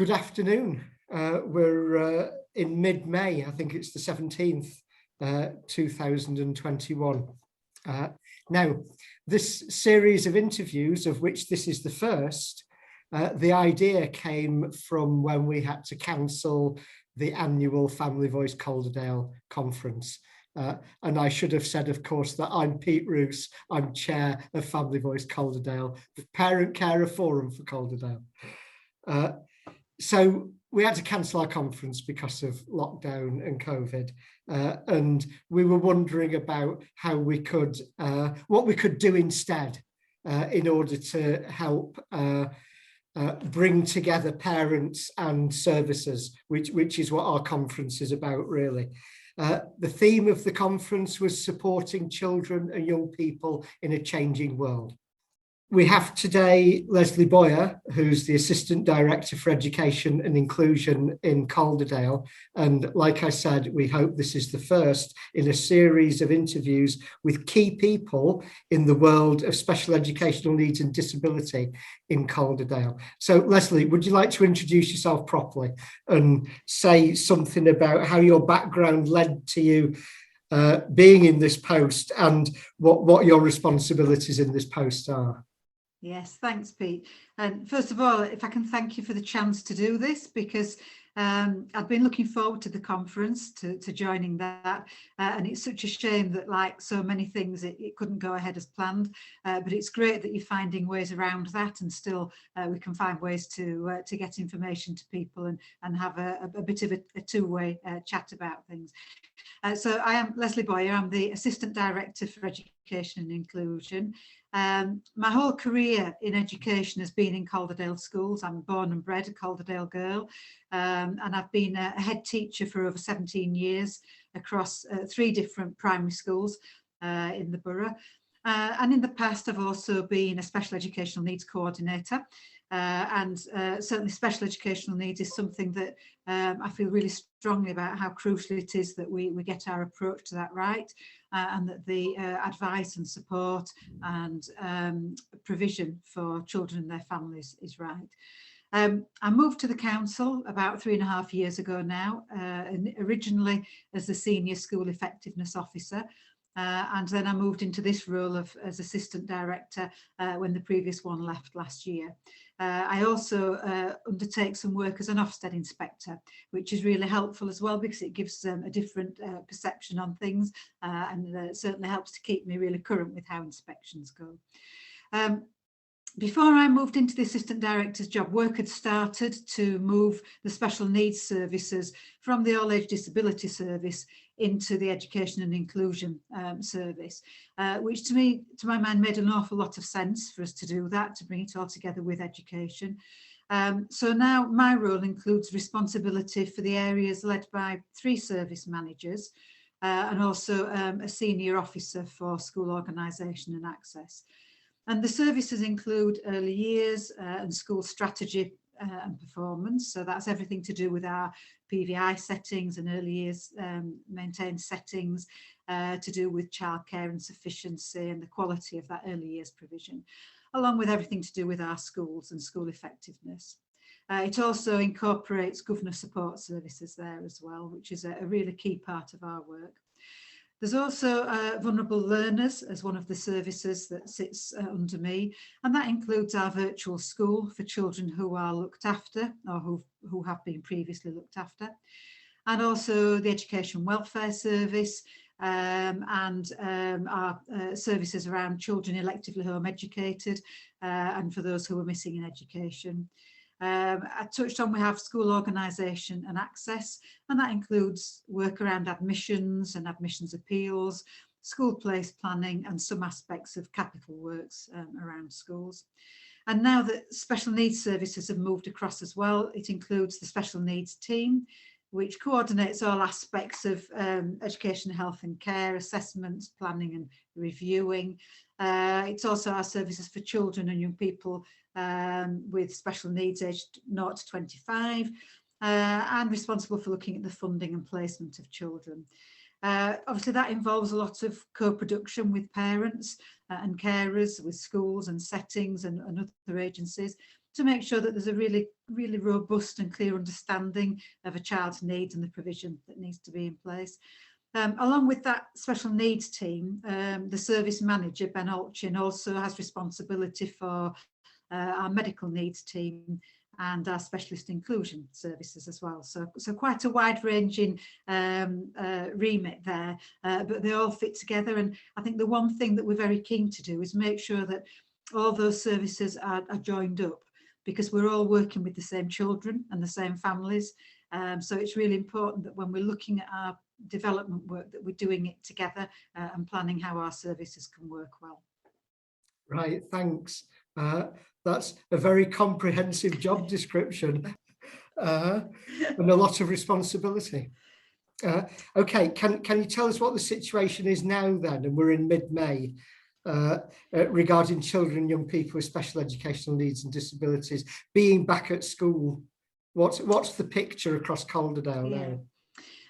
Good afternoon. We're in mid-May, I think it's the 17th, 2021. Now, this series of interviews, of which this is the first, the idea came from when we had to cancel the annual Family Voice Calderdale conference. And I should have said, of course, that I'm Pete Ruse. I'm chair of Family Voice Calderdale, the parent carer forum for Calderdale. So we had to cancel our conference because of lockdown and COVID, and we were wondering about how we could, what we could do instead in order to help bring together parents and services, which is what our conference is about, really. The theme of the conference was supporting children and young people in a changing world. We have today Lesley Bowyer, who's the Assistant Director for Education and Inclusion in Calderdale. And like I said, we hope this is the first in a series of interviews with key people in the world of special educational needs and disability in Calderdale. So Lesley, would you like to introduce yourself properly and say something about how your background led to you being in this post and what your responsibilities in this post are? Yes, thanks, Pete. And first of all, if I can thank you for the chance to do this, because I've been looking forward to the conference, to joining that. And it's such a shame that, like so many things, it couldn't go ahead as planned. But it's great that you're finding ways around that, and still we can find ways to get information to people and have a bit of a two-way chat about things. So I am Lesley Bowyer. I'm the Assistant Director for Education and Inclusion. My whole career in education has been in Calderdale schools. I'm born and bred a Calderdale girl, and I've been a head teacher for over 17 years across 3 different primary schools in the borough. And in the past, I've also been a special educational needs coordinator. And certainly special educational needs is something that I feel really strongly about, how crucial it is that we get our approach to that right, and that the advice and support and provision for children and their families is right. I moved to the council about 3.5 years ago now, and originally as the Senior School Effectiveness Officer. And then I moved into this role as Assistant Director when the previous one left last year. I also undertake some work as an Ofsted inspector, which is really helpful as well, because it gives a different perception on things, and certainly helps to keep me really current with how inspections go. Before I moved into the Assistant Director's job, work had started to move the special needs services from the All Age Disability Service into the Education and Inclusion Service, which to my mind, made an awful lot of sense for us to do that, to bring it all together with education. So now my role includes responsibility for the areas led by 3 service managers, and also a senior officer for school organisation and access. And the services include early years and school strategy and performance. So that's everything to do with our PVI settings and early years maintained settings, to do with childcare and sufficiency and the quality of that early years provision, along with everything to do with our schools and school effectiveness. It also incorporates governor support services there as well, which is a really key part of our work. There's also vulnerable learners as one of the services that sits under me, and that includes our virtual school for children who are looked after or who have been previously looked after, and also the Education Welfare Service, and our services around children electively home educated, and for those who are missing in education. I touched on we have school organisation and access, and that includes work around admissions and admissions appeals, school place planning, and some aspects of capital works around schools. And now that special needs services have moved across as well, it includes the special needs team, which coordinates all aspects of education, health and care, assessments, planning and reviewing. It's also our services for children and young people with special needs aged 0 to 25, and responsible for looking at the funding and placement of children. Obviously that involves a lot of co-production with parents and carers, with schools and settings and other agencies, to make sure that there's a really robust and clear understanding of a child's needs and the provision that needs to be in place. Along with that special needs team, the service manager, Ben Alchin, also has responsibility for our medical needs team and our specialist inclusion services as well. So quite a wide-ranging remit there, but they all fit together. And I think the one thing that we're very keen to do is make sure that all those services are joined up, because we're all working with the same children and the same families. So it's really important that when we're looking at our development work, that we're doing it together and planning how our services can work well. Right, thanks. That's a very comprehensive job description and a lot of responsibility. Okay, can you tell us what the situation is now then? And we're in mid-May, regarding children and young people with special educational needs and disabilities being back at school. What's the picture across Calderdale now?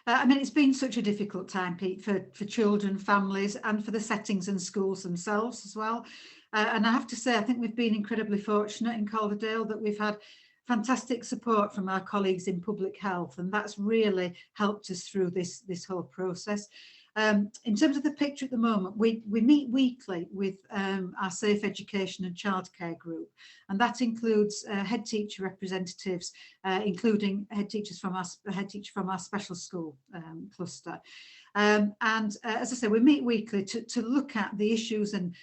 I mean, it's been such a difficult time, Pete, for children, families, and for the settings and schools themselves as well. And I have to say, I think we've been incredibly fortunate in Calderdale that we've had fantastic support from our colleagues in public health, and that's really helped us through this whole process. In terms of the picture at the moment, we meet weekly with our Safe Education and Childcare group, and that includes head teacher representatives, including head teacher from our special school cluster. And as I say, we meet weekly to look at the issues and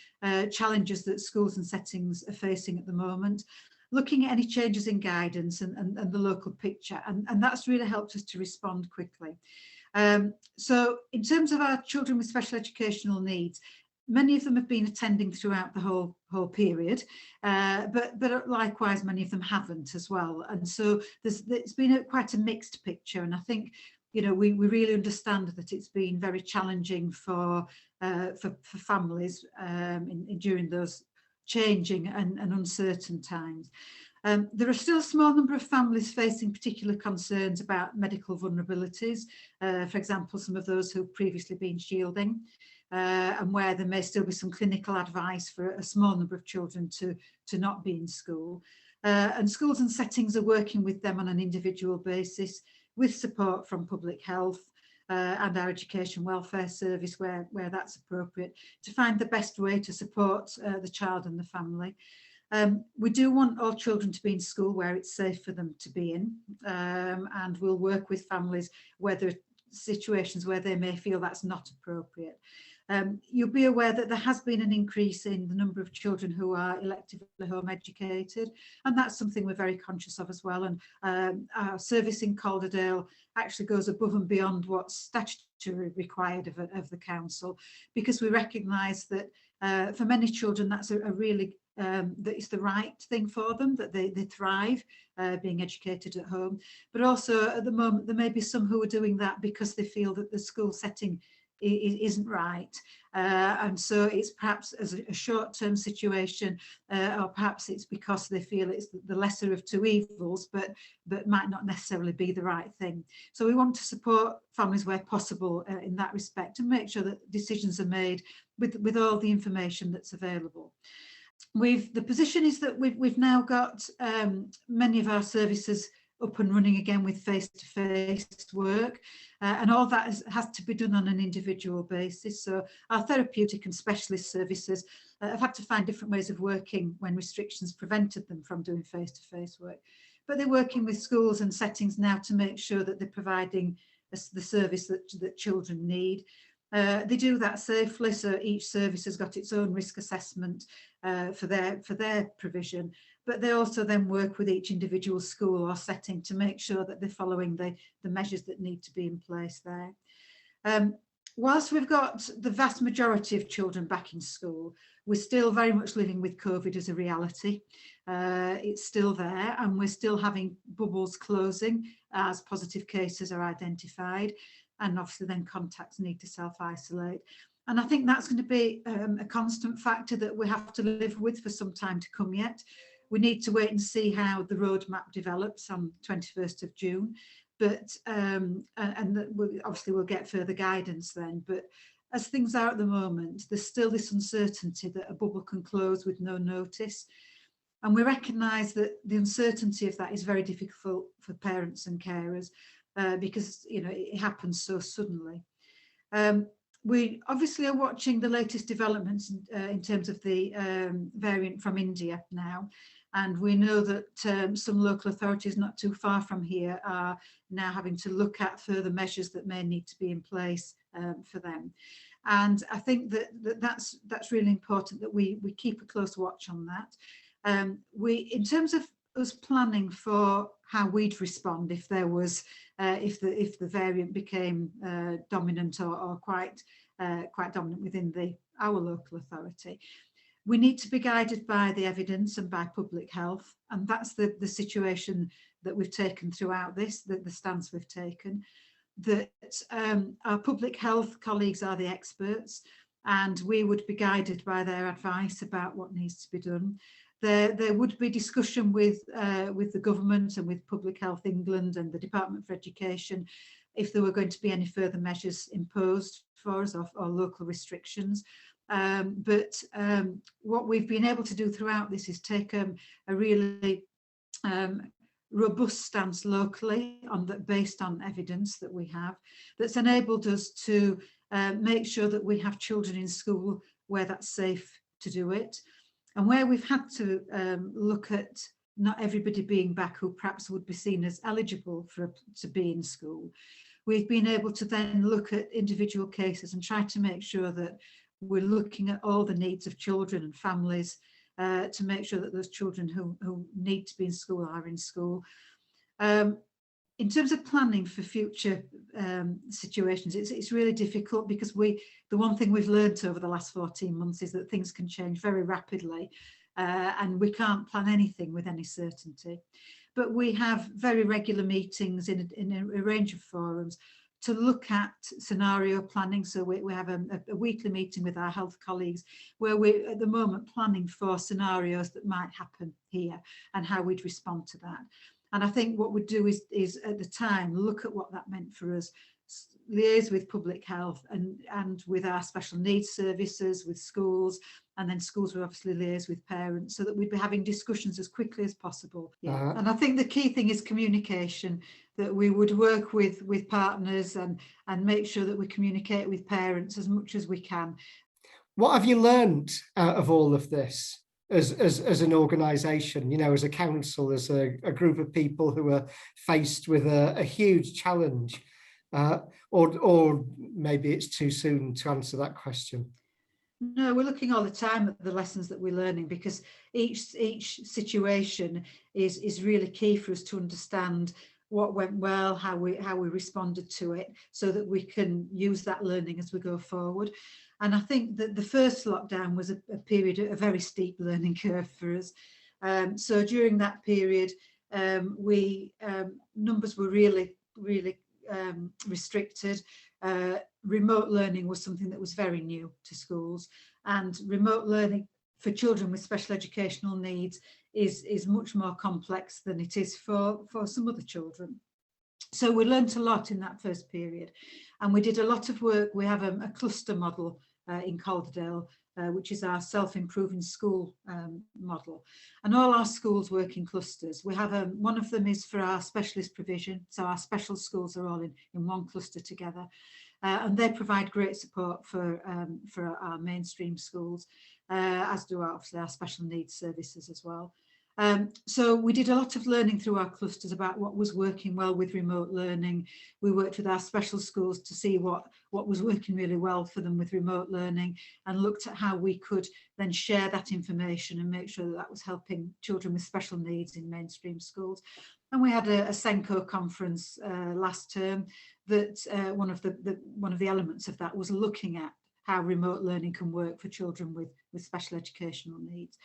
challenges that schools and settings are facing at the moment, looking at any changes in guidance and the local picture, and that's really helped us to respond quickly. So in terms of our children with special educational needs, many of them have been attending throughout the whole period, but likewise many of them haven't as well. And so it's been quite a mixed picture, and I think, you know, we really understand that it's been very challenging for families during those changing and uncertain times. There are still a small number of families facing particular concerns about medical vulnerabilities, for example, some of those who've previously been shielding, and where there may still be some clinical advice for a small number of children to not be in school. And schools and settings are working with them on an individual basis with support from public health and our education welfare service where that's appropriate, to find the best way to support the child and the family. We do want all children to be in school where it's safe for them to be in, and we'll work with families where there are situations where they may feel that's not appropriate. You'll be aware that there has been an increase in the number of children who are electively home educated, and that's something we're very conscious of as well. And our service in Calderdale actually goes above and beyond what's statutory required of the council, because we recognise that for many children that's a really that it's the right thing for them, that they thrive being educated at home. But also at the moment there may be some who are doing that because they feel that the school setting isn't right, and so it's perhaps as a short-term situation, or perhaps it's because they feel it's the lesser of two evils, but might not necessarily be the right thing. So we want to support families where possible in that respect, and make sure that decisions are made with all the information that's available. The position is that we've now got many of our services up and running again with face-to-face work, and all that has to be done on an individual basis. So our therapeutic and specialist services have had to find different ways of working when restrictions prevented them from doing face-to-face work, but they're working with schools and settings now to make sure that they're providing the service that children need. They do that safely, so each service has got its own risk assessment for their provision, but they also then work with each individual school or setting to make sure that they're following the measures that need to be in place there. Whilst we've got the vast majority of children back in school, we're still very much living with COVID as a reality. It's still there, and we're still having bubbles closing as positive cases are identified, and obviously then contacts need to self-isolate. And I think that's going to be a constant factor that we have to live with for some time to come yet. We need to wait and see how the roadmap develops on 21st of June, but obviously we'll get further guidance then. But as things are at the moment, there's still this uncertainty that a bubble can close with no notice. And we recognise that the uncertainty of that is very difficult for parents and carers because, you know, it happens so suddenly. We obviously are watching the latest developments in terms of the variant from India now. And we know that some local authorities not too far from here are now having to look at further measures that may need to be in place for them. And I think that's really important that we keep a close watch on that. In terms of us planning for how we'd respond if there was if the variant became dominant or quite dominant within our local authority, we need to be guided by the evidence and by public health, and that's the situation that we've taken throughout this, the stance we've taken, that our public health colleagues are the experts, and we would be guided by their advice about what needs to be done. There would be discussion with the government and with Public Health England and the Department for Education if there were going to be any further measures imposed for us or local restrictions. But what we've been able to do throughout this is take a really robust stance locally based on evidence that we have, that's enabled us to make sure that we have children in school where that's safe to do it. And where we've had to look at not everybody being back who perhaps would be seen as eligible to be in school, we've been able to then look at individual cases and try to make sure that we're looking at all the needs of children and families to make sure that those children who need to be in school are in school. In terms of planning for future situations, it's really difficult because the one thing we've learned over the last 14 months is that things can change very rapidly and we can't plan anything with any certainty. But we have very regular meetings in a range of forums to look at scenario planning. So we have a weekly meeting with our health colleagues where we're at the moment planning for scenarios that might happen here and how we'd respond to that. And I think what we'd do is at the time look at what that meant for us, liaise with public health and with our special needs services, with schools, and then schools will obviously liaise with parents so that we'd be having discussions as quickly as possible. Yeah. And I think the key thing is communication, that we would work with partners and make sure that we communicate with parents as much as we can. What have you learned out of all of this as an organisation, you know, as a council, as a group of people who are faced with a huge challenge? Or maybe it's too soon to answer that question. No, we're looking all the time at the lessons that we're learning, because each situation is really key for us to understand what went well, how we responded to it, so that we can use that learning as we go forward. And I think that the first lockdown was a period, a very steep learning curve for us. So during that period, numbers were really restricted. Remote learning was something that was very new to schools, and remote learning for children with special educational needs is much more complex than it is for some other children. So we learnt a lot in that first period, and we did a lot of work. We have a cluster model in Calderdale, which is our self-improving school model, and all our schools work in clusters. We have one of them is for our specialist provision, so our special schools are all in one cluster together, and they provide great support for our mainstream schools, as do obviously our special needs services as well. So we did a lot of learning through our clusters about what was working well with remote learning. We worked with our special schools to see what was working really well for them with remote learning, and looked at how we could then share that information and make sure that was helping children with special needs in mainstream schools. And we had a Senko conference last term that one of the elements of that was looking at how remote learning can work for children with special educational needs.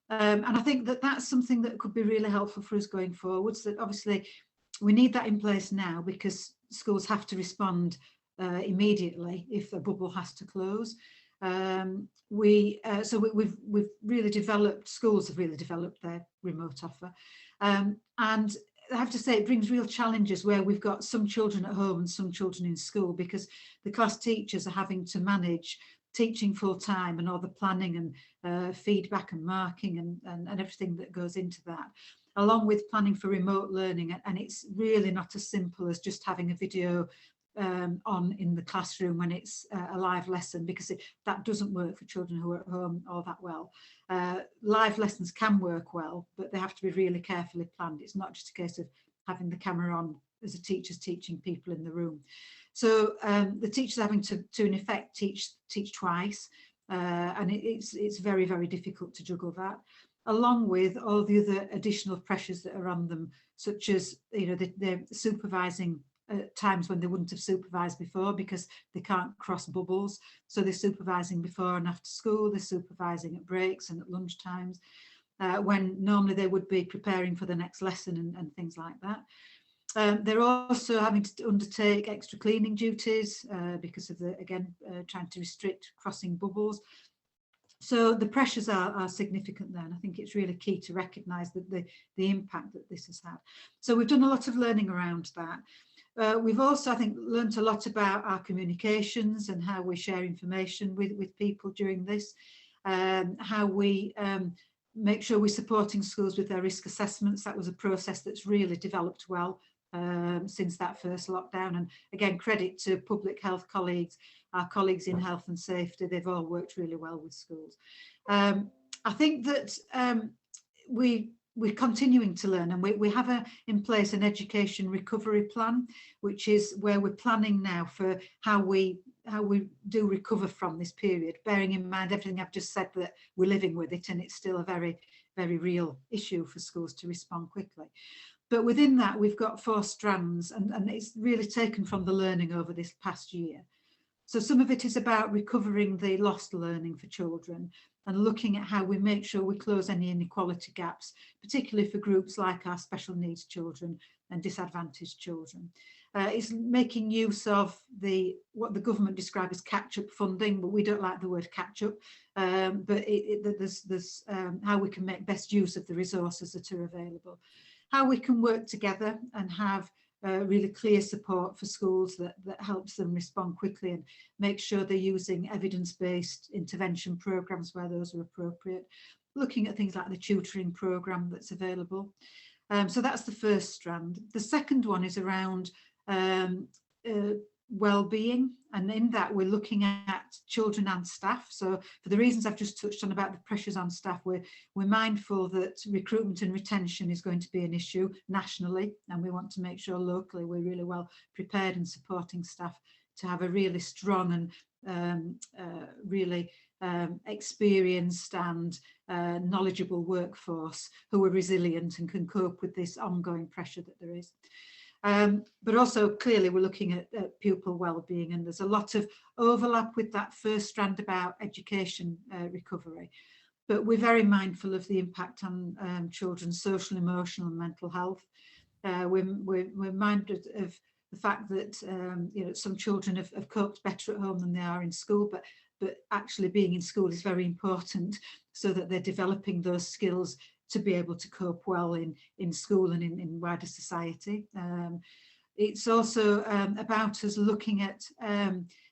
And I think that that's something that could be really helpful for us going forwards, that obviously we need that in place now, because schools have to respond immediately if a bubble has to close. We've really developed, schools have really developed their remote offer. And I have to say, it brings real challenges where we've got some children at home and some children in school, because the class teachers are having to manage teaching full time and all the planning and feedback and marking and everything that goes into that, along with planning for remote learning. And it's really not as simple as just having a video on in the classroom when it's a live lesson, because that doesn't work for children who are at home all that well. Live lessons can work well, but they have to be really carefully planned. It's not just a case of having the camera on as a teacher's teaching people in the room. So the teacher's having to in effect teach twice, and it's very, very difficult to juggle that, along with all the other additional pressures that are on them, such as, you know, they're supervising at times when they wouldn't have supervised before because they can't cross bubbles. So they're supervising before and after school, they're supervising at breaks and at lunch times, when normally they would be preparing for the next lesson and things like that. They're also having to undertake extra cleaning duties because of trying to restrict crossing bubbles. So the pressures are significant there, and I think it's really key to recognise that the impact that this has had. So we've done a lot of learning around that. We've also, I think, learnt a lot about our communications and how we share information with people during this, how we make sure we're supporting schools with their risk assessments. That was a process that's really developed well since that first lockdown. And again, credit to public health colleagues, our colleagues in health and safety, they've all worked really well with schools. I think that we're continuing to learn, and we have in place an education recovery plan, which is where we're planning now for how we do recover from this period, bearing in mind everything I've just said, that we're living with it and it's still a very, very real issue for schools to respond quickly. But within that, we've got 4 strands, and it's really taken from the learning over this past year. So some of it is about recovering the lost learning for children and looking at how we make sure we close any inequality gaps, particularly for groups like our special needs children and disadvantaged children. It's making use of what the government describes as catch-up funding, but we don't like the word catch-up, but there's how we can make best use of the resources that are available, how we can work together and have really clear support for schools that helps them respond quickly and make sure they're using evidence-based intervention programs where those are appropriate, looking at things like the tutoring program that's available. So that's the first strand. The second one is around well-being, and in that we're looking at children and staff. So for the reasons I've just touched on about the pressures on staff, we're mindful that recruitment and retention is going to be an issue nationally, and we want to make sure locally we're really well prepared and supporting staff to have a really strong and really experienced and knowledgeable workforce who are resilient and can cope with this ongoing pressure that there is. But also clearly we're looking at pupil wellbeing, and there's a lot of overlap with that first strand about education recovery. But we're very mindful of the impact on children's social, emotional and mental health. We're minded of the fact that you know, some children have coped better at home than they are in school, but actually being in school is very important so that they're developing those skills to be able to cope well in school and in wider society. It's also about us looking at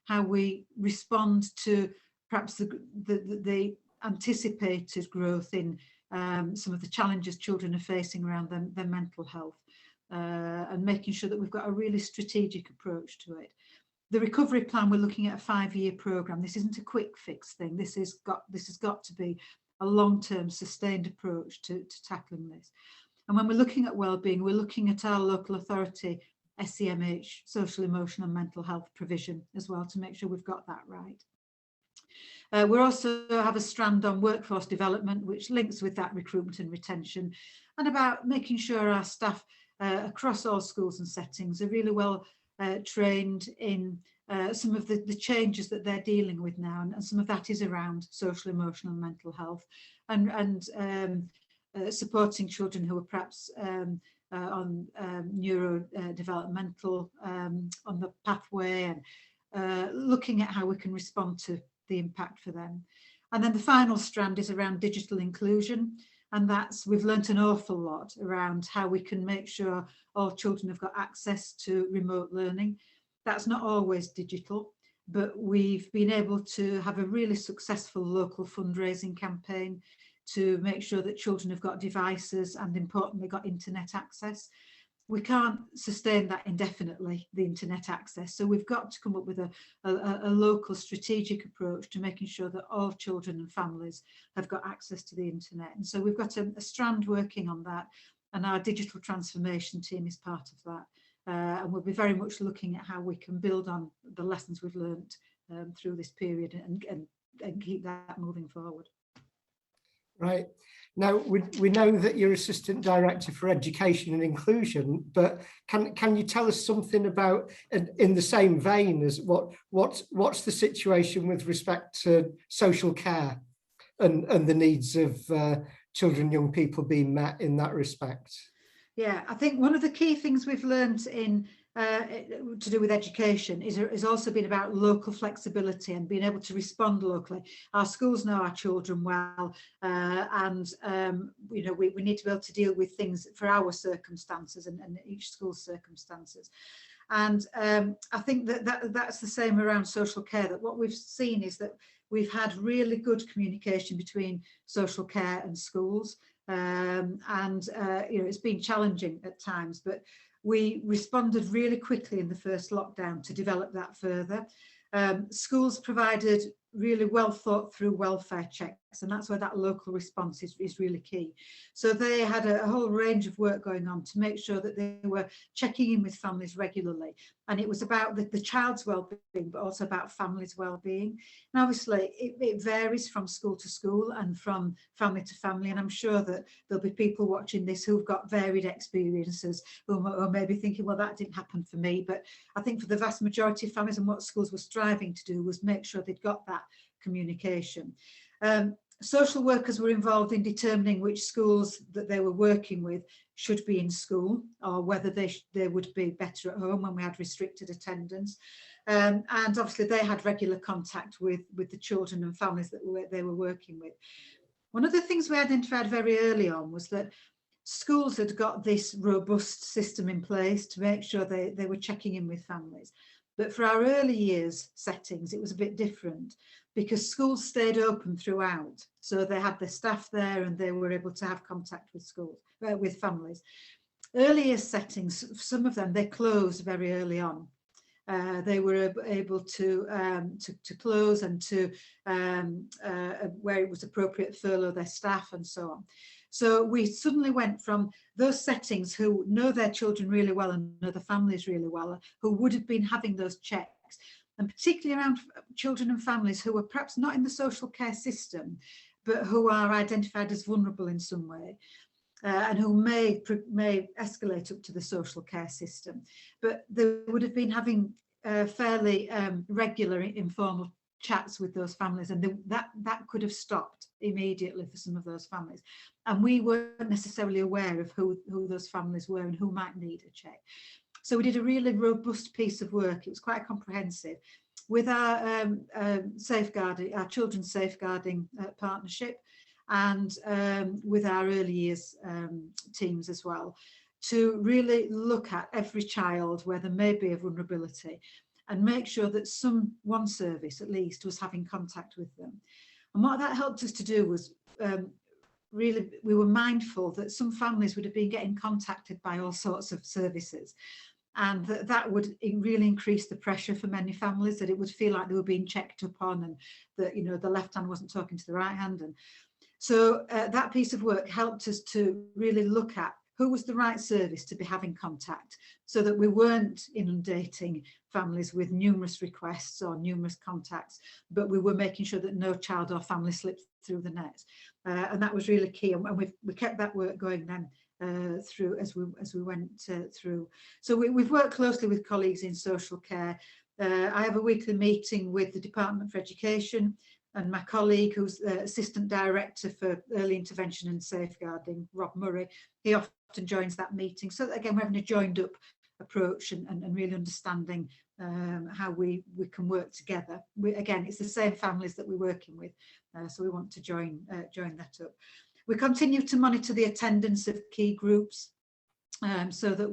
how we respond to perhaps the anticipated growth in some of the challenges children are facing around their mental health, and making sure that we've got a really strategic approach to it. The recovery plan, we're looking at a 5-year programme. This isn't a quick fix thing. This has got to be a long-term sustained approach to tackling this. And when we're looking at wellbeing, we're looking at our local authority SEMH, social, emotional and mental health provision as well, to make sure we've got that right. We also have a strand on workforce development, which links with that recruitment and retention, and about making sure our staff across all schools and settings are really well trained in some of the changes that they're dealing with now, and some of that is around social, emotional and mental health, and supporting children who are perhaps on neurodevelopmental on the pathway, and looking at how we can respond to the impact for them. And then the final strand is around digital inclusion, and we've learnt an awful lot around how we can make sure all children have got access to remote learning. That's not always digital, but we've been able to have a really successful local fundraising campaign to make sure that children have got devices and, importantly, got internet access. We can't sustain that indefinitely, the internet access. So we've got to come up with a local strategic approach to making sure that all children and families have got access to the internet. And so we've got a strand working on that, and our digital transformation team is part of that. And we'll be very much looking at how we can build on the lessons we've learned through this period and keep that moving forward. Right. Now, we know that you're Assistant Director for Education and Inclusion, but can you tell us something about, in the same vein as what's the situation with respect to social care and the needs of children, young people being met in that respect? Yeah, I think one of the key things we've learned in to do with education is also been about local flexibility and being able to respond locally. Our schools know our children well, and you know, we need to be able to deal with things for our circumstances and each school's circumstances. And I think that's the same around social care, that what we've seen is that we've had really good communication between social care and schools. You know, it's been challenging at times, but we responded really quickly in the first lockdown to develop that further. Schools provided really well thought through welfare checks, and that's where that local response is really key. So they had a whole range of work going on to make sure that they were checking in with families regularly, and it was about the child's well-being, but also about families' well-being. And obviously it varies from school to school and from family to family, and I'm sure that there'll be people watching this who've got varied experiences, who are maybe thinking, well, that didn't happen for me. But I think for the vast majority of families, and what schools were striving to do was make sure they'd got that communication. Social workers were involved in determining which schools that they were working with should be in school, or whether they would be better at home when we had restricted attendance. And obviously they had regular contact with the children and families that they were working with. One of the things we identified very early on was that schools had got this robust system in place to make sure they were checking in with families. But for our early years settings, it was a bit different, because schools stayed open throughout. So they had their staff there and they were able to have contact with schools, with families. Early years settings, some of them, they closed very early on. They were able to close and to, where it was appropriate, furlough their staff and so on. So we suddenly went from those settings who know their children really well and know the families really well, who would have been having those checks, and particularly around children and families who were perhaps not in the social care system, but who are identified as vulnerable in some way, and who may escalate up to the social care system. But they would have been having fairly regular informal chats with those families, and that could have stopped immediately for some of those families. And we weren't necessarily aware of who those families were and who might need a check. So we did a really robust piece of work. It was quite comprehensive with our safeguarding, our children's safeguarding partnership, and with our early years teams as well, to really look at every child where there may be a vulnerability and make sure that one service at least was having contact with them. And what that helped us to do was really, we were mindful that some families would have been getting contacted by all sorts of services, and that would really increase the pressure for many families, that it would feel like they were being checked upon, and that, you know, the left hand wasn't talking to the right hand. And so that piece of work helped us to really look at who was the right service to be having contact, so that we weren't inundating families with numerous requests or numerous contacts, but we were making sure that no child or family slipped through the net. And that was really key, and we kept that work going then through as we went through. So we've worked closely with colleagues in social care. I have a weekly meeting with the Department for Education, and my colleague, who's Assistant Director for Early Intervention and Safeguarding, Rob Murray, he often joins that meeting. So again, we're having a joined up approach and really understanding how we can work together. Again, it's the same families that we're working with, so we want to join that up. We continue to monitor the attendance of key groups. so that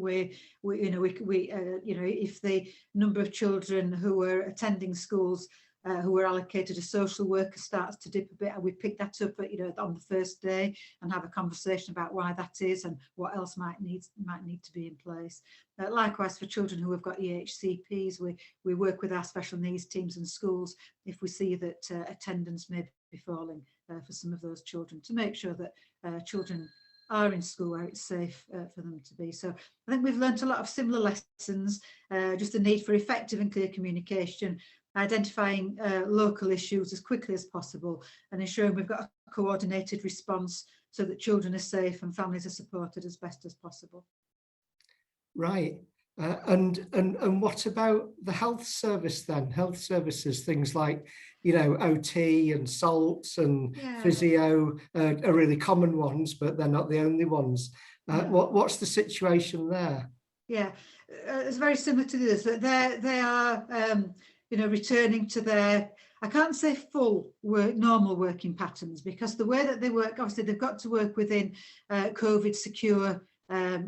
if the number of children who are attending schools who were allocated a social worker starts to dip a bit, and we pick that up on the first day and have a conversation about why that is and what else might need to be in place. Likewise, for children who have got EHCPs, we work with our special needs teams and schools if we see that attendance may be falling for some of those children, to make sure that children are in school where it's safe for them to be. So I think we've learnt a lot of similar lessons, just the need for effective and clear communication, identifying local issues as quickly as possible, and ensuring we've got a coordinated response so that children are safe and families are supported as best as possible. Right. And what about the health service then? Health services, things like, OT and salts and physio are really common ones, but they're not the only ones. What's the situation there? Yeah, it's very similar to this. They are, returning to their, I can't say full normal working patterns, because the way that they work, obviously they've got to work within COVID secure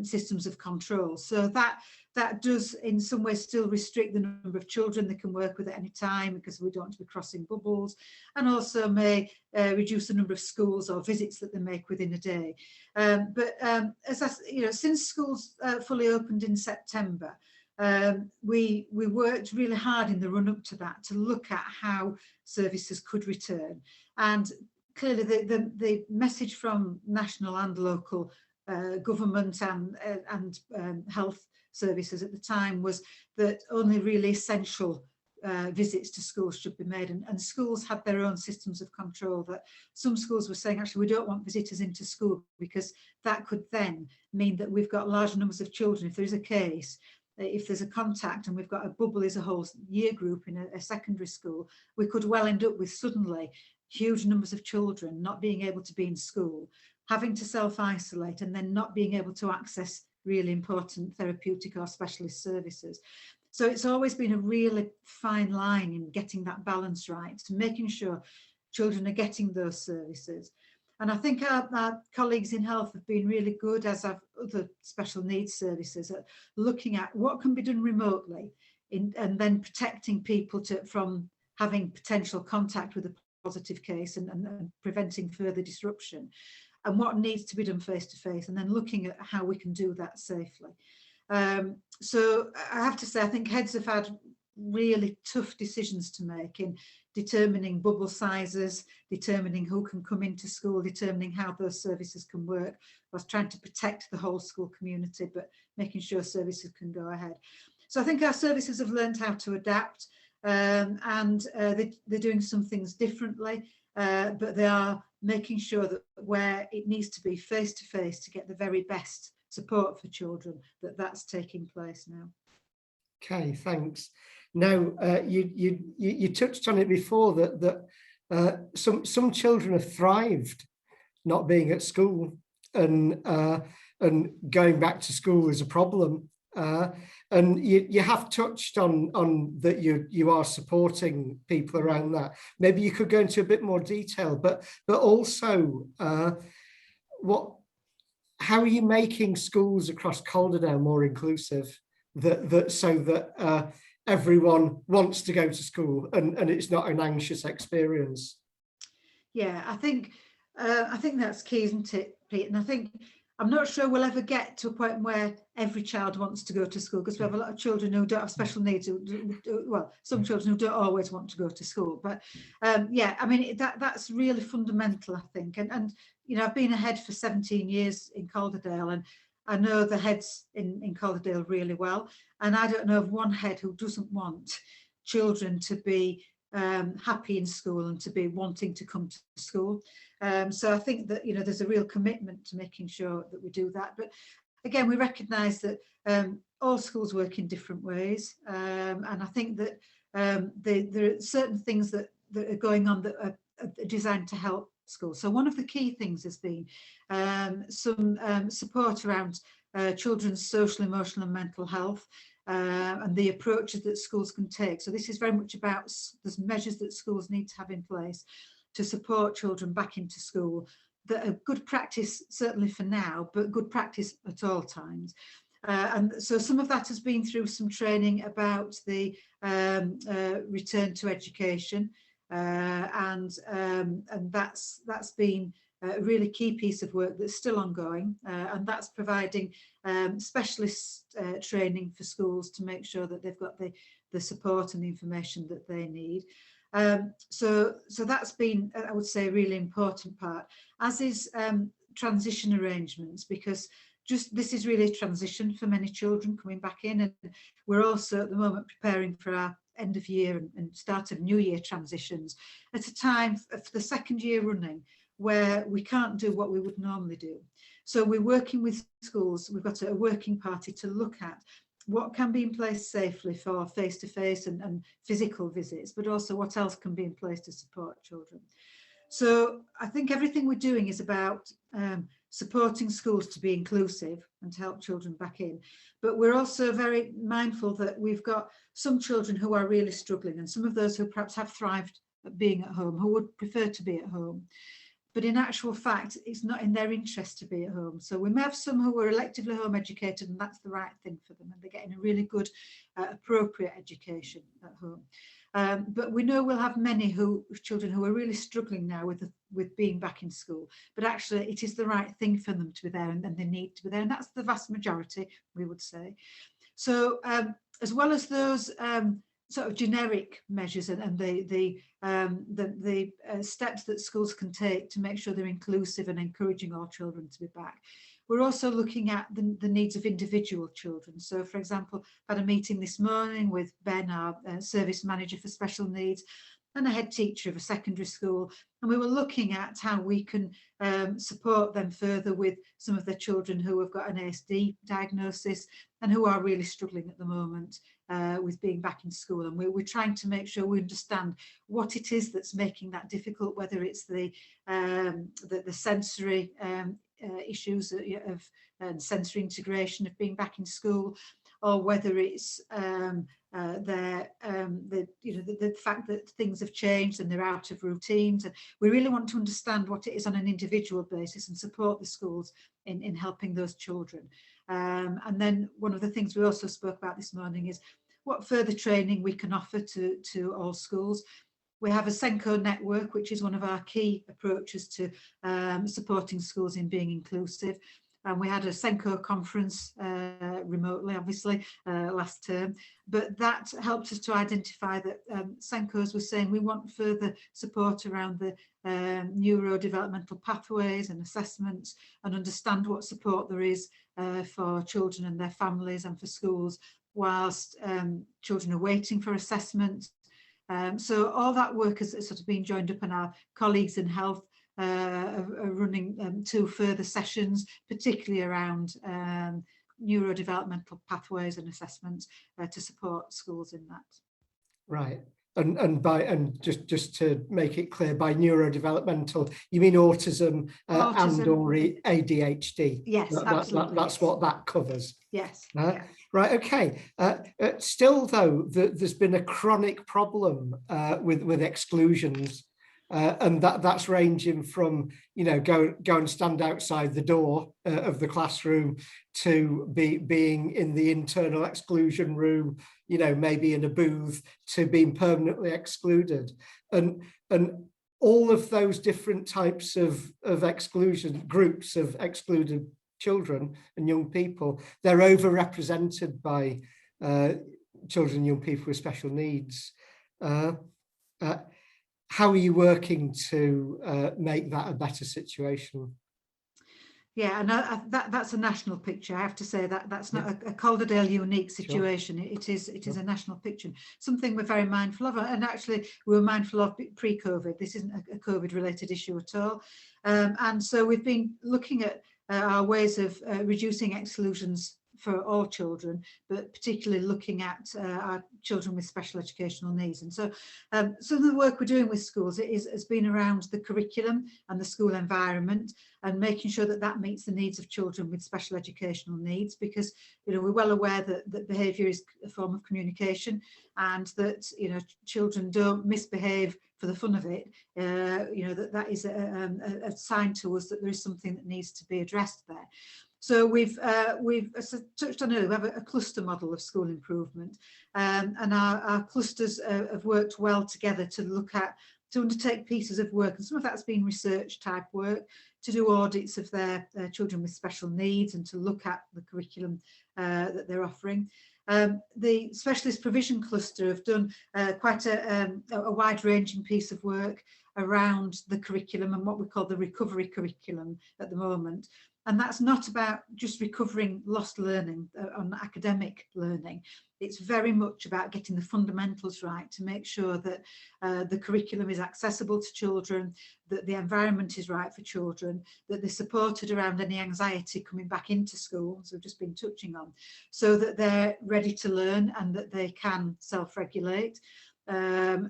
systems of control. So that does in some ways still restrict the number of children they can work with at any time, because we don't want to be crossing bubbles, and also may reduce the number of schools or visits that they make within a day. Since schools fully opened in September, we worked really hard in the run up to that to look at how services could return, and clearly the message from national and local government and health services at the time was that only really essential visits to schools should be made, and schools had their own systems of control. That some schools were saying, actually, we don't want visitors into school, because that could then mean that we've got large numbers of children. If there is a case, if there's a contact and we've got a bubble as a whole year group in a secondary school, we could well end up with suddenly huge numbers of children not being able to be in school, having to self-isolate, and then not being able to access really important therapeutic or specialist services. So it's always been a really fine line in getting that balance right, to making sure children are getting those services. And I think our colleagues in health have been really good, as have other special needs services, at looking at what can be done remotely and then protecting people from having potential contact with a positive case and preventing further disruption, and what needs to be done face to face, and then looking at how we can do that safely. So I have to say, I think heads have had really tough decisions to make in determining bubble sizes, determining who can come into school, determining how those services can work, whilst trying to protect the whole school community, but making sure services can go ahead. So I think our services have learned how to adapt, and they're doing some things differently, but they are making sure that where it needs to be face-to-face to get the very best support for children, that's taking place now. Okay, thanks. Now, you touched on it before that some children have thrived not being at school, and going back to school is a problem. And you have touched on that you are supporting people around that. Maybe you could go into a bit more detail, but also how are you making schools across Calderdale more inclusive, so that everyone wants to go to school and it's not an anxious experience? Yeah, I think that's key, isn't it, Pete? And I'm not sure we'll ever get to a point where every child wants to go to school, because we have a lot of children who don't have special needs, some children who don't always want to go to school. But yeah, I mean, that's really fundamental, I think. And I've been a head for 17 years in Calderdale, and I know the heads in Calderdale really well. And I don't know of one head who doesn't want children to be happy in school and to be wanting to come to school. So I think that there's a real commitment to making sure that we do that. But again, we recognise that all schools work in different ways, and I think that there are certain things that are going on that are designed to help schools. So one of the key things has been some support around children's social, emotional and mental health, and the approaches that schools can take. So this is very much about the measures that schools need to have in place to support children back into school, that are good practice, certainly for now, but good practice at all times. And so some of that has been through some training about the return to education, and that's been a really key piece of work that's still ongoing, and that's providing specialist training for schools to make sure that they've got the support and the information that they need. So that's been, I would say, a really important part, as is transition arrangements, because this is really a transition for many children coming back in, and we're also at the moment preparing for our end of year and start of new year transitions at a time for the second year running where we can't do what we would normally do. So we're working with schools. We've got a working party to look at what can be in place safely for face-to-face and physical visits, but also what else can be in place to support children. So I think everything we're doing is about supporting schools to be inclusive and to help children back in. But we're also very mindful that we've got some children who are really struggling, and some of those who perhaps have thrived at being at home, who would prefer to be at home. But in actual fact, it's not in their interest to be at home. So we may have some who are electively home educated, and that's the right thing for them, and they're getting a really good, appropriate education at home. But we know we'll have many children who are really struggling now with being back in school. But actually, it is the right thing for them to be there, and they need to be there, and that's the vast majority, we would say. So as well as those sort of generic measures and the steps that schools can take to make sure they're inclusive and encouraging all children to be back, we're also looking at the needs of individual children. So, for example, I had a meeting this morning with Ben, our service manager for special needs, and a head teacher of a secondary school, and we were looking at how we can support them further with some of their children who have got an ASD diagnosis and who are really struggling at the moment with being back in school. And we're trying to make sure we understand what it is that's making that difficult, whether it's the sensory issues of sensory integration of being back in school, or whether it's the fact that things have changed and they're out of routines. And we really want to understand what it is on an individual basis and support the schools in helping those children. And then one of the things we also spoke about this morning is what further training we can offer to all schools. We have a SENCO network, which is one of our key approaches to supporting schools in being inclusive. And we had a SENCO conference remotely, obviously, last term. But that helped us to identify that SENCOs were saying we want further support around the neurodevelopmental pathways and assessments, and understand what support there is for children and their families and for schools whilst children are waiting for assessment. So all that work has sort of been joined up, and our colleagues in health are running 2 further sessions, particularly around neurodevelopmental pathways and assessments to support schools in that. Right. And just to make it clear, by neurodevelopmental, you mean autism, and or ADHD? Yes, absolutely. That's what that covers. Yes. Yeah. Right. Okay. Still, though, there's been a chronic problem with exclusions, and that's ranging from go and stand outside the door of the classroom to being in the internal exclusion room, maybe in a booth, to being permanently excluded, and all of those different types of exclusion groups of excluded children and young people, they're overrepresented by children and young people with special needs. How are you working to make that a better situation? Yeah, and that's a national picture. I have to say that's not a Calderdale unique situation. Sure. It is a national picture. Something we're very mindful of, and actually we were mindful of pre-COVID. This isn't a COVID-related issue at all. And so we've been looking at our ways of reducing exclusions for all children, but particularly looking at our children with special educational needs. And so some of the work we're doing with schools has been around the curriculum and the school environment, and making sure that meets the needs of children with special educational needs, because we're well aware that behaviour is a form of communication, and that children don't misbehave for for the fun of it, you know, that is a sign to us that there is something that needs to be addressed there. So we've as I touched on earlier, we have a cluster model of school improvement, and our clusters have worked well together to undertake pieces of work, and some of that's been research type work, to do audits of their children with special needs and to look at the curriculum that they're offering. The specialist provision cluster have done quite a wide-ranging piece of work around the curriculum and what we call the recovery curriculum at the moment. And that's not about just recovering lost learning on academic learning. It's very much about getting the fundamentals right to make sure that the curriculum is accessible to children, that the environment is right for children, that they're supported around any anxiety coming back into school, as we've just been touching on, so that they're ready to learn and that they can self-regulate.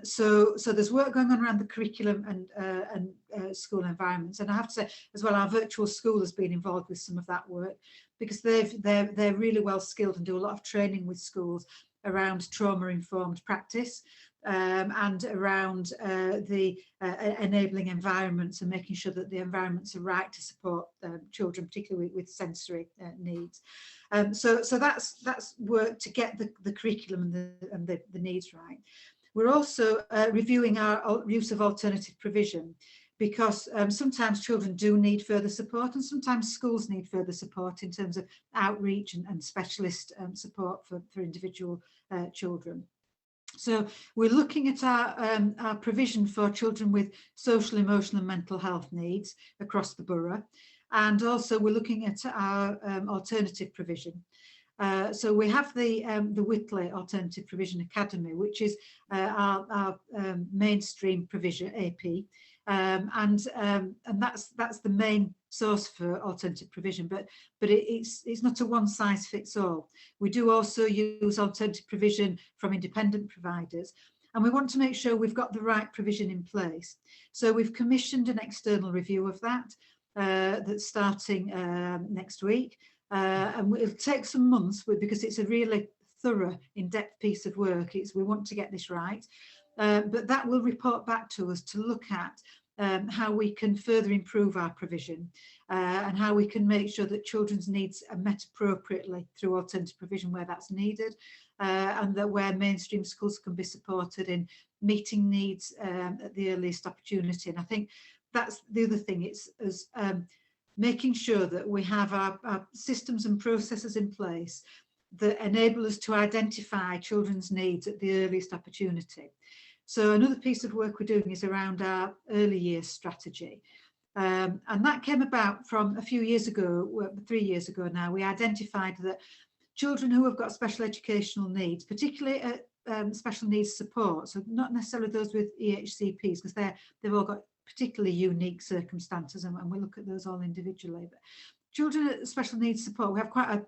So there's work going on around the curriculum and school environments, and I have to say as well, our virtual school has been involved with some of that work, because they're really well skilled and do a lot of training with schools around trauma-informed practice, and around the enabling environments and making sure that the environments are right to support children, particularly with sensory needs. So that's work to get the curriculum and the needs right. We're also reviewing our use of alternative provision, because sometimes children do need further support, and sometimes schools need further support in terms of outreach and specialist support for individual children. So we're looking at our provision for children with social, emotional and mental health needs across the borough, and also we're looking at our alternative provision. So we have the Whitley Alternative Provision Academy, which is our mainstream provision AP, and that's the main source for alternative provision. But it's not a one size fits all. We do also use alternative provision from independent providers, and we want to make sure we've got the right provision in place. So we've commissioned an external review of that that's starting next week. And it'll take some months because it's a really thorough, in-depth piece of work. We want to get this right, but that will report back to us to look at how we can further improve our provision and how we can make sure that children's needs are met appropriately through alternative provision where that's needed, and that where mainstream schools can be supported in meeting needs at the earliest opportunity. And I think that's the other thing. It's as making sure that we have our systems and processes in place that enable us to identify children's needs at the earliest opportunity. So another piece of work we're doing is around our early years strategy. And that came about from a few years ago, 3 years ago now. We identified that children who have got special educational needs, particularly at special needs support, so not necessarily those with EHCPs, because they've all got particularly unique circumstances, and we look at those all individually. But children at special needs support, we have quite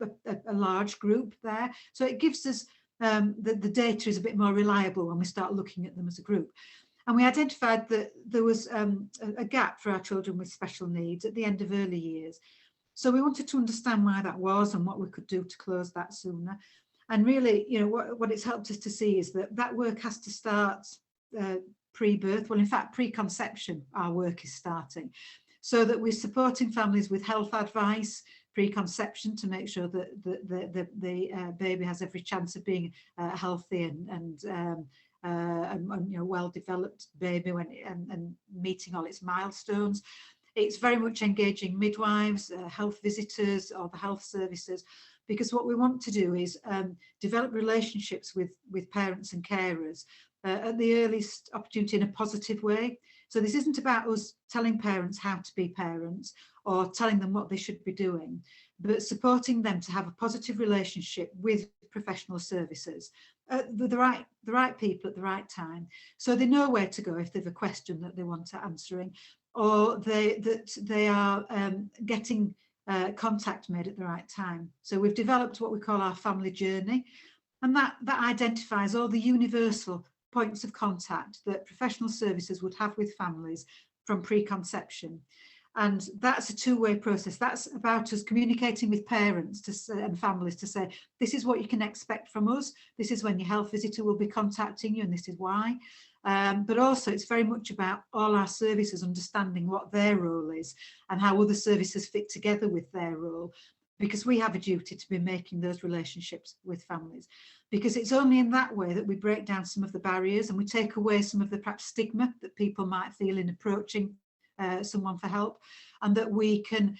a large group there, so it gives us the data is a bit more reliable when we start looking at them as a group. And we identified that there was a gap for our children with special needs at the end of early years. So we wanted to understand why that was and what we could do to close that sooner. And really, you know, what it's helped us to see is that work has to start pre-birth. Well, in fact, pre-conception, our work is starting, so that we're supporting families with health advice pre-conception to make sure that the baby has every chance of being healthy and you know, well-developed baby and meeting all its milestones. It's very much engaging midwives, health visitors, or the health services, because what we want to do is develop relationships with parents and carers at the earliest opportunity in a positive way. So this isn't about us telling parents how to be parents or telling them what they should be doing, but supporting them to have a positive relationship with professional services, the right people at the right time, so they know where to go if they have a question that they want answering, or that they are getting contact made at the right time. So we've developed what we call our family journey, and that identifies all the universal points of contact that professional services would have with families from preconception. And that's a two-way process. That's about us communicating with parents and families to say, this is what you can expect from us. This is when your health visitor will be contacting you, and this is why. But also it's very much about all our services understanding what their role is and how other services fit together with their role, because we have a duty to be making those relationships with families, because it's only in that way that we break down some of the barriers and we take away some of the perhaps stigma that people might feel in approaching someone for help, and that we can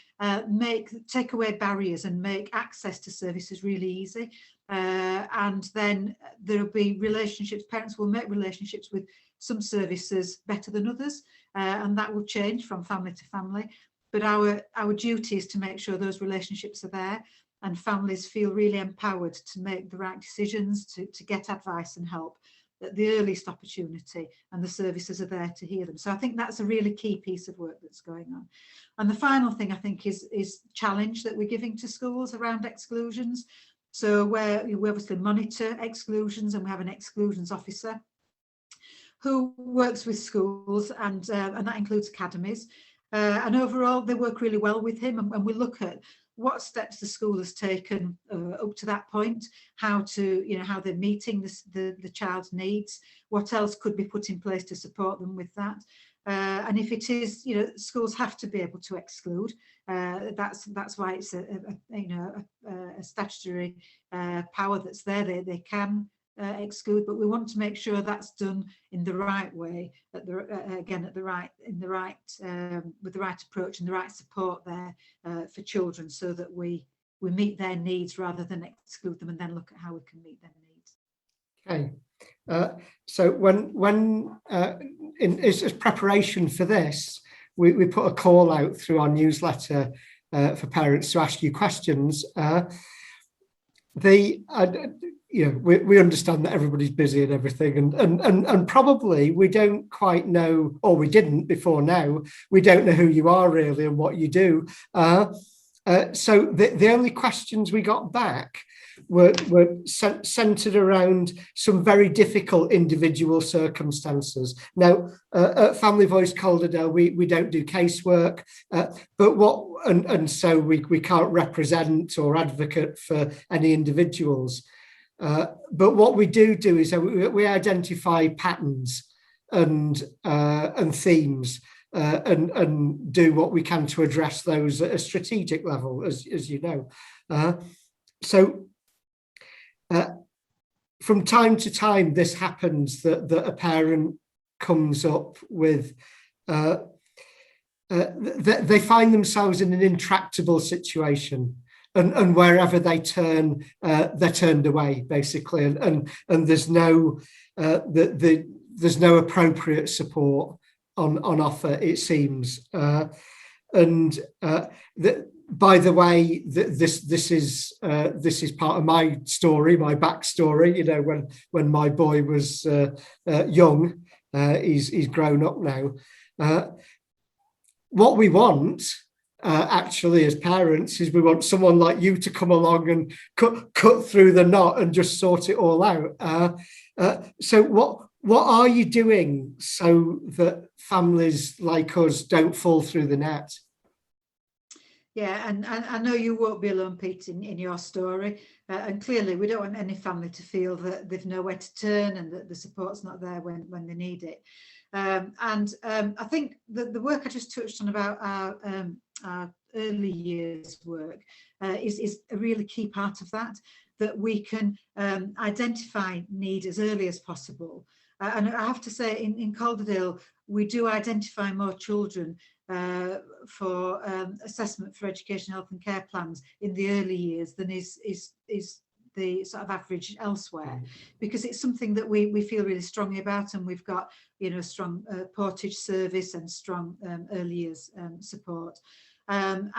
take away barriers and make access to services really easy. And then there'll be relationships, parents will make relationships with some services better than others, and that will change from family to family. But our duty is to make sure those relationships are there and families feel really empowered to make the right decisions, to get advice and help at the earliest opportunity, and the services are there to hear them. So I think that's a really key piece of work that's going on. And the final thing I think is challenge that we're giving to schools around exclusions. So we obviously monitor exclusions, and we have an exclusions officer who works with schools, and that includes academies. And overall, they work really well with him, and we look at what steps the school has taken up to that point, how they're meeting the child's needs, what else could be put in place to support them with that. And if it is, schools have to be able to exclude. That's why it's a statutory power that's there. They can exclude, but we want to make sure that's done in the right way, with the right approach and the right support there for children, so that we meet their needs rather than exclude them, and then look at how we can meet their needs. Okay, so when as preparation for this, we put a call out through our newsletter for parents to ask you questions. We understand that everybody's busy and everything, and probably we don't quite know, or we didn't before now, we don't know who you are really and what you do. So the only questions we got back were centered around some very difficult individual circumstances. Now, at Family Voice Calderdale, we don't do casework, so we can't represent or advocate for any individuals. But what we do is we identify patterns and themes, and do what we can to address those at a strategic level, as you know. From time to time, this happens that a parent comes up with, they find themselves in an intractable situation. And wherever they turn, they're turned away, basically, and there's no appropriate support on offer, it seems. By the way, this is part of my story, my backstory. When my boy was young, he's grown up now. What we want, actually, as parents, is we want someone like you to come along and cut through the knot and just sort it all out. So what are you doing so that families like us don't fall through the net? Yeah, and I know you won't be alone, Pete, in your story. And clearly, we don't want any family to feel that they've nowhere to turn and that the support's not there when they need it. I think that the work I just touched on about our early years work is a really key part of that we can identify need as early as possible. And I have to say, in Calderdale, we do identify more children for assessment for education, health and care plans in the early years than is the sort of average elsewhere, because it's something that we feel really strongly about, and we've got a strong portage service and strong early years support, and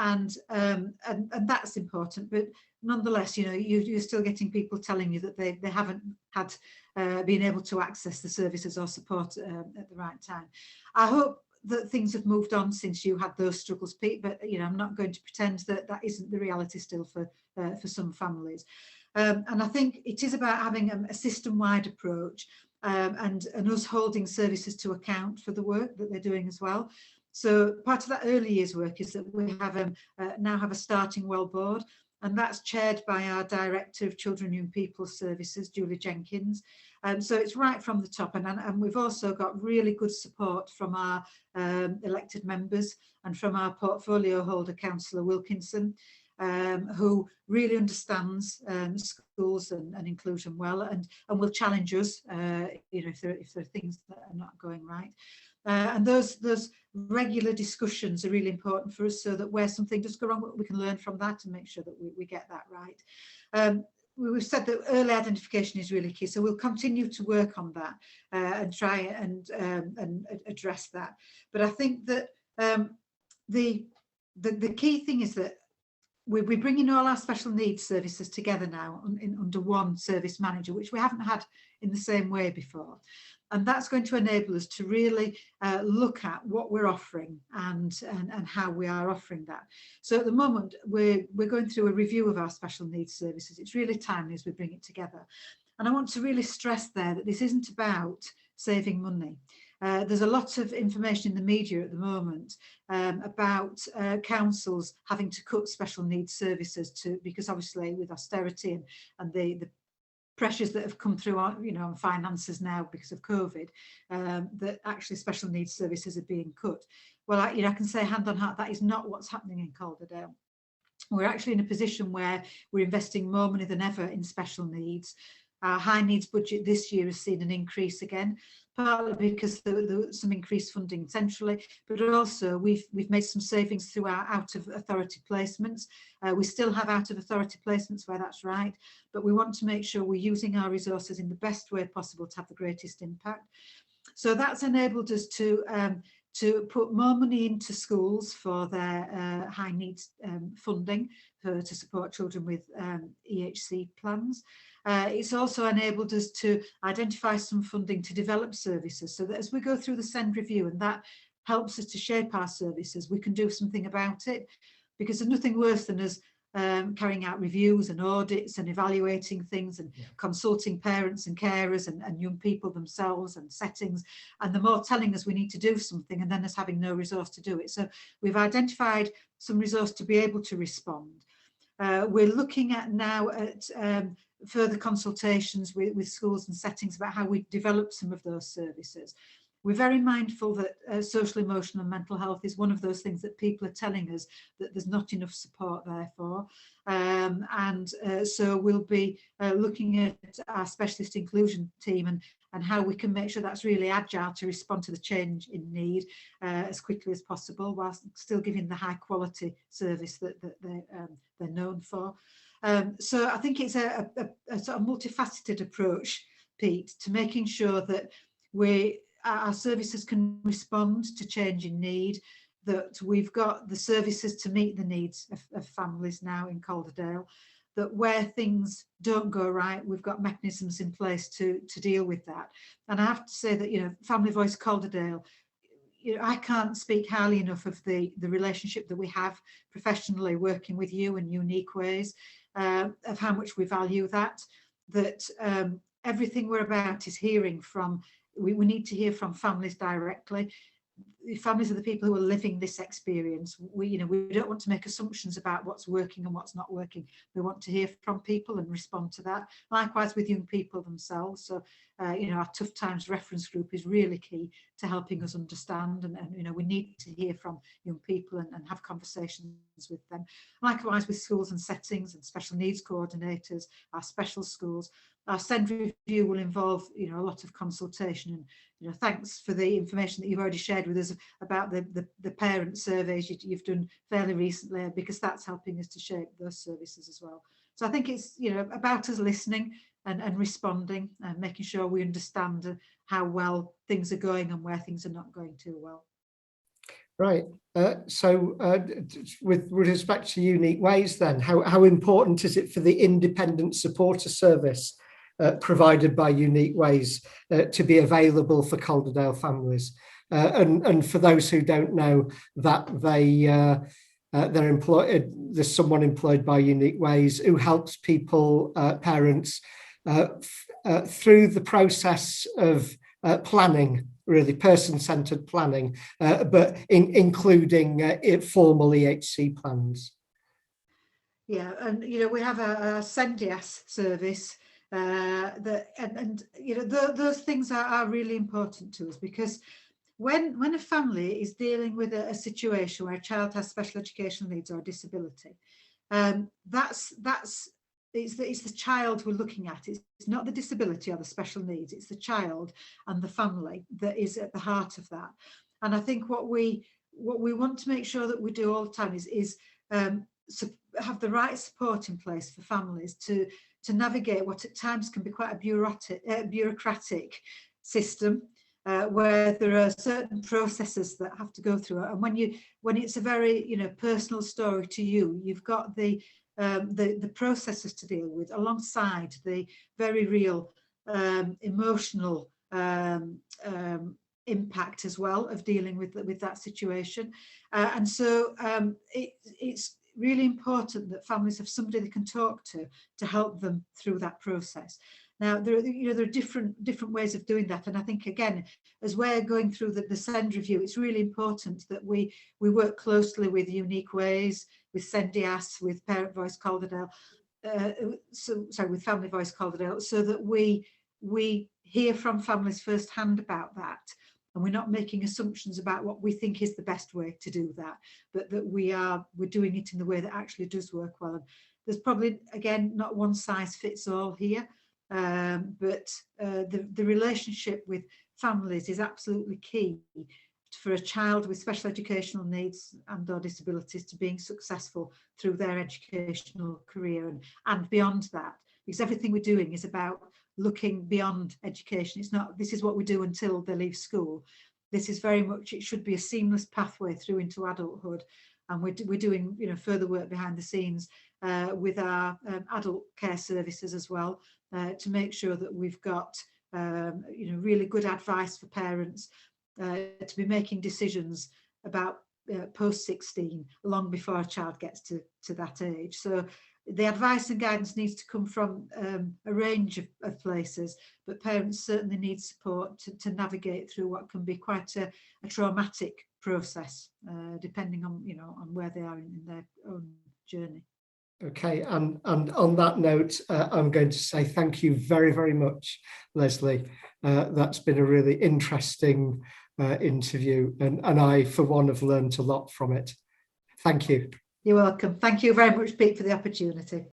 that's important. But nonetheless, you're still getting people telling you that they haven't had been able to access the services or support at the right time. I hope that things have moved on since you had those struggles, Pete, but I'm not going to pretend that isn't the reality still for some families. And I think it is about having a system-wide approach, and us holding services to account for the work that they're doing as well. So part of that early years work is that we have now have a starting well board, and that's chaired by our Director of Children and Young People Services, Julie Jenkins. So it's right from the top, and we've also got really good support from our elected members and from our portfolio holder, Councillor Wilkinson, who really understands schools and inclusion well, and will challenge us, if there are things that are not going right. And those regular discussions are really important for us, so that where something does go wrong, we can learn from that and make sure that we get that right. We've said that early identification is really key, so we'll continue to work on that and try and address that. But I think that the key thing is that we're bringing all our special needs services together now under one service manager, which we haven't had in the same way before. And that's going to enable us to really look at what we're offering and how we are offering that. So at the moment, we're going through a review of our special needs services. It's really timely as we bring it together. And I want to really stress there that this isn't about saving money. There's a lot of information in the media at the moment about councils having to cut special needs services because obviously with austerity and the pressures that have come through on finances now because of COVID, that actually special needs services are being cut. Well, I can say hand on heart, that is not what's happening in Calderdale. We're actually in a position where we're investing more money than ever in special needs. Our high needs budget this year has seen an increase again, partly because there was some increased funding centrally, but also we've made some savings through our out of authority placements. We still have out of authority placements where that's right, but we want to make sure we're using our resources in the best way possible to have the greatest impact. So that's enabled us to put more money into schools for their high needs funding to support children with EHC plans. It's also enabled us to identify some funding to develop services, so that as we go through the SEND review, and that helps us to shape our services, we can do something about it, because there's nothing worse than us carrying out reviews and audits and evaluating things and consulting parents and carers and young people themselves and settings, and the more telling us we need to do something and then us having no resource to do it. So we've identified some resource to be able to respond. We're looking at now at further consultations with schools and settings about how we develop some of those services. We're very mindful that social, emotional and mental health is one of those things that people are telling us that there's not enough support there for. So we'll be looking at our specialist inclusion team and how we can make sure that's really agile to respond to the change in need as quickly as possible, whilst still giving the high quality service that they're known for. So I think it's a sort of multifaceted approach, Pete, to making sure that our services can respond to change in need, that we've got the services to meet the needs of families now in Calderdale, that where things don't go right, we've got mechanisms in place to deal with that. And I have to say that, Family Voice Calderdale, I can't speak highly enough of the relationship that we have professionally working with you in unique ways, of how much we value that everything we're about is hearing from, we need to hear from families directly. Families are the people who are living this experience. We don't want to make assumptions about what's working and what's not working. We want to hear from people and respond to that. Likewise with young people themselves. So, our Tough Times reference group is really key to helping us understand, and we need to hear from young people and have conversations with them. Likewise with schools and settings and special needs coordinators, our special schools. Our SEND review will involve, a lot of consultation, and thanks for the information that you've already shared with us about the parent surveys you've done fairly recently, because that's helping us to shape those services as well. So I think it's about us listening and responding and making sure we understand how well things are going and where things are not going too well. Right. So with respect to unique ways, then, how important is it for the independent supporter service provided by Unique Ways to be available for Calderdale families? And for those who don't know, that they're employed, there's someone employed by Unique Ways who helps people, parents, through the process of planning, really person-centred planning, but including formal EHC plans. Yeah, and we have a SENDIAS service Those things are really important to us, because when a family is dealing with a situation where a child has special educational needs or disability, it's the child we're looking at. It's not the disability or the special needs, it's the child and the family that is at the heart of that. And I think what we want to make sure that we do all the time is have the right support in place for families to navigate what at times can be quite a bureaucratic system, where there are certain processes that have to go through it. And when it's a very personal story to you, you've got the processes to deal with alongside the very real emotional impact as well of dealing with that situation. And so it's really important that families have somebody they can talk to help them through that process. Now, there are different ways of doing that. And I think, again, as we're going through the SEND review, it's really important that we work closely with Unique Ways, with SEND Asst, with Parent Voice Calderdale, with Family Voice Calderdale, so that we hear from families firsthand about that. And we're not making assumptions about what we think is the best way to do that, but that we're doing it in the way that actually does work well. And there's probably, again, not one size fits all here. But the relationship with families is absolutely key for a child with special educational needs and or disabilities to being successful through their educational career and beyond that, because everything we're doing is about looking beyond education. It's not, this is what we do until they leave school. This is very much, it should be a seamless pathway through into adulthood. And we're doing further work behind the scenes with our adult care services as well, to make sure that we've got really good advice for parents to be making decisions about post 16 long before a child gets to that age. So the advice and guidance needs to come from a range of places, but parents certainly need support to navigate through what can be quite a traumatic process, depending on on where they are in their own journey. Okay, and on that note, I'm going to say thank you very, very much, Lesley. That's been a really interesting interview, and I, for one, have learned a lot from it. Thank you. You're welcome. Thank you very much, Pete, for the opportunity.